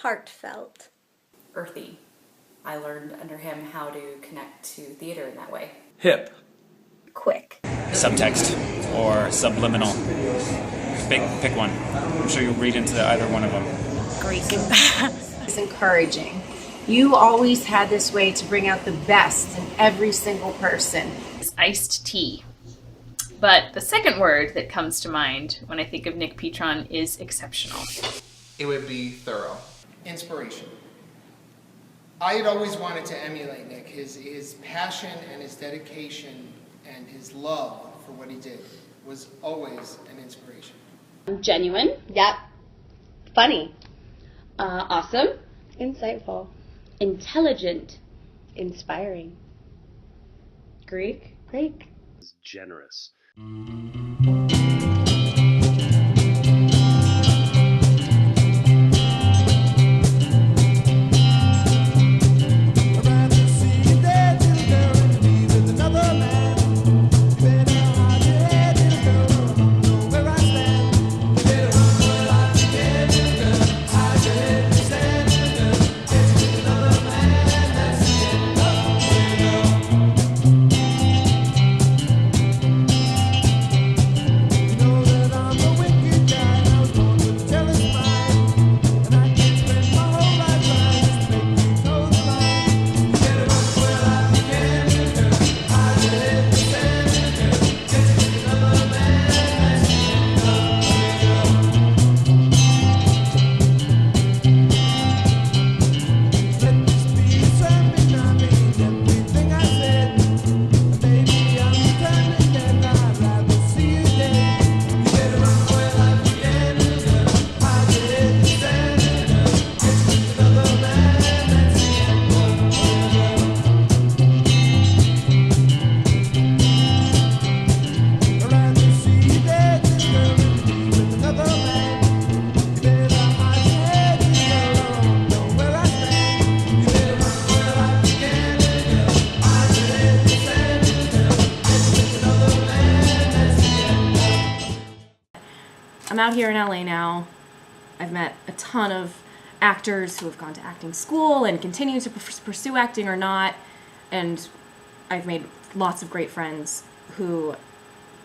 Heartfelt. Earthy. I learned under him how to connect to theater in that way. Hip. Quick. Subtext or subliminal. Pick one. I'm sure you'll read into either one of them. Greek. It's encouraging. You always had this way to bring out the best in every single person. It's iced tea. But the second word that comes to mind when I think of Nick Petron is exceptional. It would be thorough. Inspiration. I had always wanted to emulate Nick. His passion and his dedication and his love for what he did was always an inspiration. Genuine. Yep. Funny. Awesome. Insightful. Intelligent. Inspiring. Greek. Generous. I'm out here in LA now. I've met a ton of actors who have gone to acting school and continue to pursue acting or not, and I've made lots of great friends who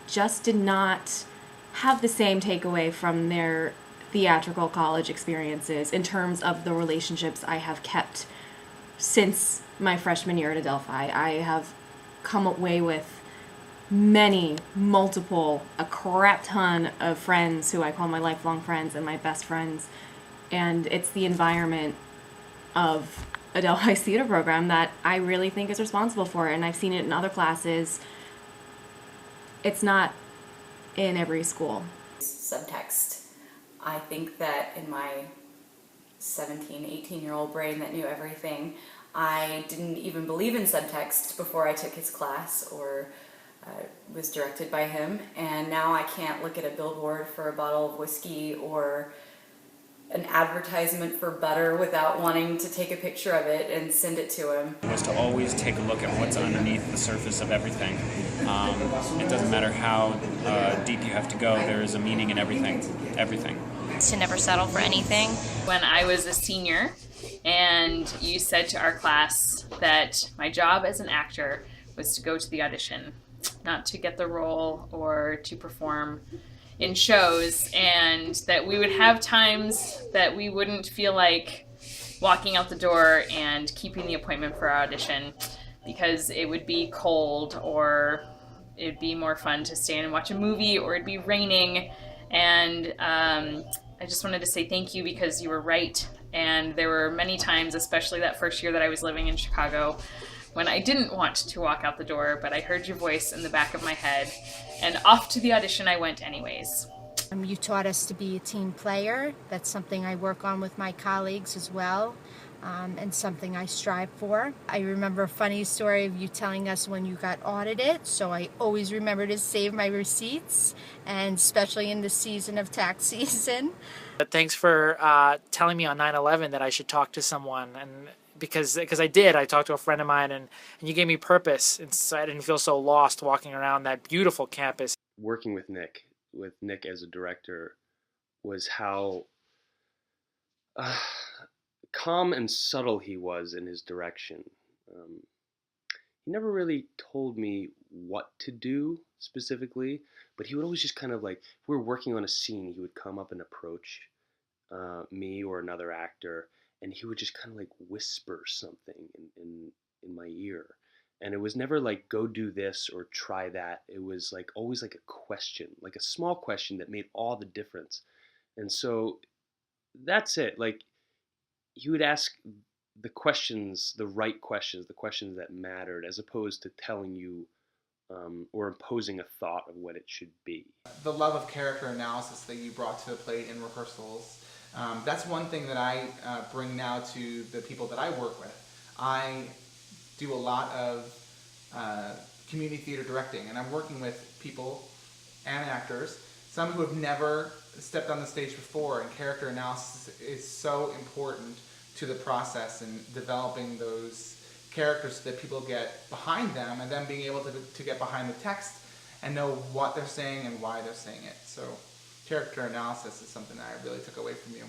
just did not have the same takeaway from their theatrical college experiences in terms of the relationships I have kept since my freshman year at Adelphi. I have come away with a crap ton of friends who I call my lifelong friends and my best friends. And it's the environment of Adelphi's theater program that I really think is responsible for it. And I've seen it in other classes. It's not in every school. Subtext. I think that in my 17, 18-year-old brain that knew everything, I didn't even believe in subtext before I took his class or was directed by him, and now I can't look at a billboard for a bottle of whiskey or an advertisement for butter without wanting to take a picture of it and send it to him. Was to always take a look at what's underneath the surface of everything. It doesn't matter how deep you have to go, there is a meaning in everything. To never settle for anything. When I was a senior and you said to our class that my job as an actor was to go to the audition, not to get the role or to perform in shows, and that we would have times that we wouldn't feel like walking out the door and keeping the appointment for our audition because it would be cold or it'd be more fun to stay and watch a movie or it'd be raining. And I just wanted to say thank you because you were right. And there were many times, especially that first year that I was living in Chicago, when I didn't want to walk out the door, but I heard your voice in the back of my head, and off to the audition I went anyways. You taught us to be a team player. That's something I work on with my colleagues as well, and something I strive for. I remember a funny story of you telling us when you got audited, so I always remember to save my receipts, and especially in the season of tax season. But thanks for telling me on 9/11 that I should talk to someone, and because I did. I talked to a friend of mine, and you gave me purpose, and so I didn't feel so lost walking around that beautiful campus. Working with Nick as a director, was how calm and subtle he was in his direction. He never really told me what to do specifically, but he would always just kind of like, if we were working on a scene, he would come up and approach me or another actor, and he would just kind of like whisper something in my ear. And it was never like, go do this or try that. It was like always like a question, like a small question that made all the difference. And so that's it. Like, he would ask the questions, the right questions, the questions that mattered, as opposed to telling you or imposing a thought of what it should be. The love of character analysis that you brought to the plate in rehearsals, that's one thing that I bring now to the people that I work with. I do a lot of community theater directing, and I'm working with people and actors, some who have never stepped on the stage before, and character analysis is so important to the process and developing those characters so that people get behind them, and then being able to get behind the text and know what they're saying and why they're saying it. So character analysis is something that I really took away from you.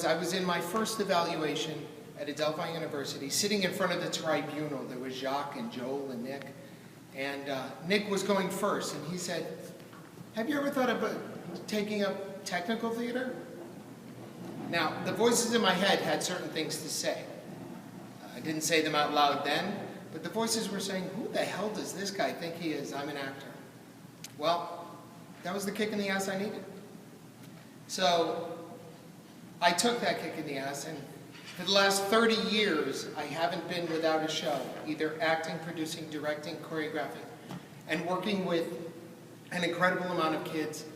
I was in my first evaluation at Adelphi University, sitting in front of the tribunal. There was Jacques and Joel and Nick. And Nick was going first, and he said, have you ever thought about taking up technical theater? Now, the voices in my head had certain things to say. I didn't say them out loud then, but the voices were saying, who the hell does this guy think he is? I'm an actor. Well, that was the kick in the ass I needed. So I took that kick in the ass, and for the last 30 years, I haven't been without a show, either acting, producing, directing, choreographing, and working with an incredible amount of kids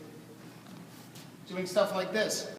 doing stuff like this.